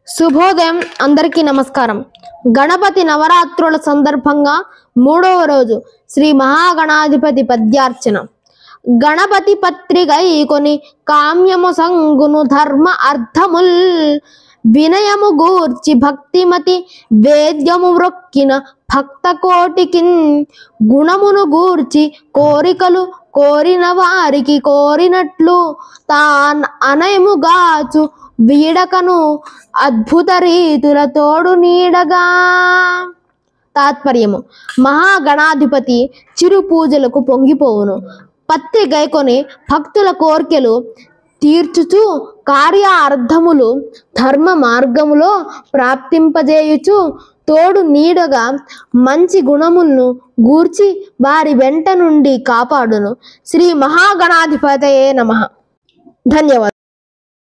శుభోదయం అందరికీ నమస్కారం. గణపతి నవరాత్రుల సందర్భంగా 3వ రోజు శ్రీ మహాగణాధిపతి పద్యార్చన. గణపతి పత్రికై కొని కామ్యము సంగును ధర్మ అర్థముల్ వినయము గూర్చి భక్తిమతి వేద్యము వ్రొక్కిన భక్త కోటికిన్ గుణమును గూర్చి కోరికలు కోరిన వారికి కోరినట్లు తాన్ అనయముగాచు వీడకను అద్భుత రీతుల తోడు నీడగా. తాత్పర్యము: మహాగణాధిపతి చిరు పూజలకు పొంగిపోవును. పత్రి గైకొని భక్తుల కోర్కెలు తీర్చుచు కార్యార్థములు ధర్మ మార్గములో ప్రాప్తింపజేయుచు తోడు నీడగా మంచి గుణములను గూర్చి వారి వెంట నుండి కాపాడును. శ్రీ మహాగణాధిపతయే నమః. ధన్యవాదాలు.